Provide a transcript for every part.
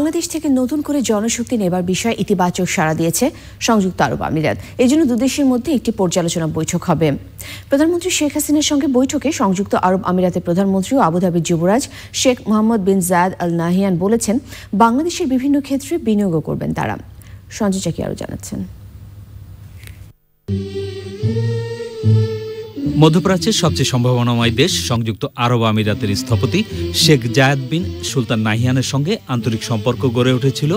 বাংলাদেশ থেকে নতুন করে জনশক্তি নেবার বিষয়ে ইতিবাচক সাড়া দিয়েছে সংযুক্ত আরব আমিরাত। এজন্য দুদেশের মধ্যে একটি পর্যালোচনা বৈঠক হবে। প্রধানমন্ত্রী শেখ হাসিনার সঙ্গে বৈঠকে সংযুক্ত আরব আমিরাতের প্রধানমন্ত্রী ও আবুধাবির যুবরাজ শেখ মোহাম্মদ বিন জায়েদ আল নাহিয়ান বলেছেন, বাংলাদেশের বিভিন্ন ক্ষেত্রে বিনিয়োগ করবেন তারা। সঞ্জয় চাকি আরও জানাচ্ছেন। মধ্যপ্রাচ্যের সবচেয়ে সম্ভাবনাময় দেশ সংযুক্ত আরব আমিরাতের স্থপতি শেখ জায়েদ বিন সুলতান নাহিয়ানের সঙ্গে আন্তরিক সম্পর্ক গড়ে উঠেছিল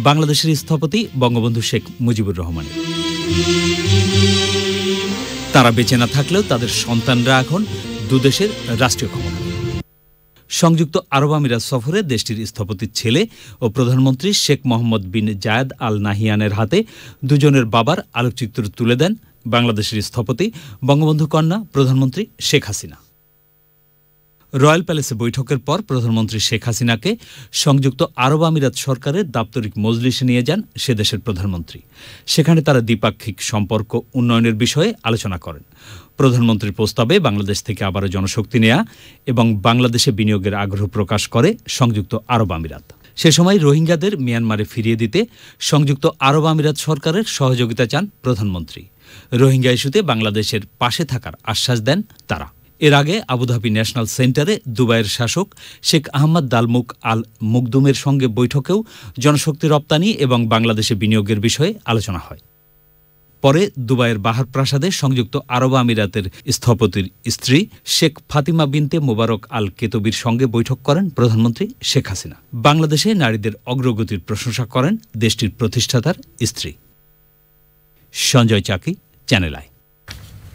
বাংলাদেশের স্থপতি বঙ্গবন্ধু শেখ মুজিবুর রহমানের। তারা বেঁচে না থাকলেও তাদের সন্তানরা এখন দুদেশের রাষ্ট্রীয় ক্ষমতা। সংযুক্ত আরব আমিরাত সফরে দেশটির স্থপতির ছেলে ও প্রধানমন্ত্রী শেখ মোহাম্মদ বিন জায়েদ আল নাহিয়ানের হাতে দুজনের বাবার আলোকচিত্র তুলে দেন বাংলাদেশের স্থপতি বঙ্গবন্ধু কন্যা প্রধানমন্ত্রী শেখ হাসিনা। রয়্যাল প্যালেসে বৈঠকের পর প্রধানমন্ত্রী শেখ হাসিনাকে সংযুক্ত আরব আমিরাত সরকারের দাপ্তরিক মজলিসে নিয়ে যান সে দেশের প্রধানমন্ত্রী। সেখানে তারা দ্বিপাক্ষিক সম্পর্ক উন্নয়নের বিষয়ে আলোচনা করেন। প্রধানমন্ত্রীর প্রস্তাবে বাংলাদেশ থেকে আবারও জনশক্তি নেয়া এবং বাংলাদেশে বিনিয়োগের আগ্রহ প্রকাশ করে সংযুক্ত আরব আমিরাত। সে সময় রোহিঙ্গাদের মিয়ানমারে ফিরিয়ে দিতে সংযুক্ত আরব আমিরাত সরকারের সহযোগিতা চান প্রধানমন্ত্রী। রোহিঙ্গা ইস্যুতে বাংলাদেশের পাশে থাকার আশ্বাস দেন তারা। এর আগে আবুধাবি ন্যাশনাল সেন্টারে দুবাইয়ের শাসক শেখ আহমদ দালমুক আল মুকদুমের সঙ্গে বৈঠকেও জনশক্তি রপ্তানি এবং বাংলাদেশে বিনিয়োগের বিষয়ে আলোচনা হয়। পরে দুবাইয়ের বাহার প্রাসাদে সংযুক্ত আরব আমিরাতের স্থপতির স্ত্রী শেখ ফাতিমা বিনতে মোবারক আল কেতবির সঙ্গে বৈঠক করেন প্রধানমন্ত্রী শেখ হাসিনা। বাংলাদেশে নারীদের অগ্রগতির প্রশংসা করেন দেশটির প্রতিষ্ঠাতার স্ত্রী। সঞ্জয় চাকি, চ্যানেল আই।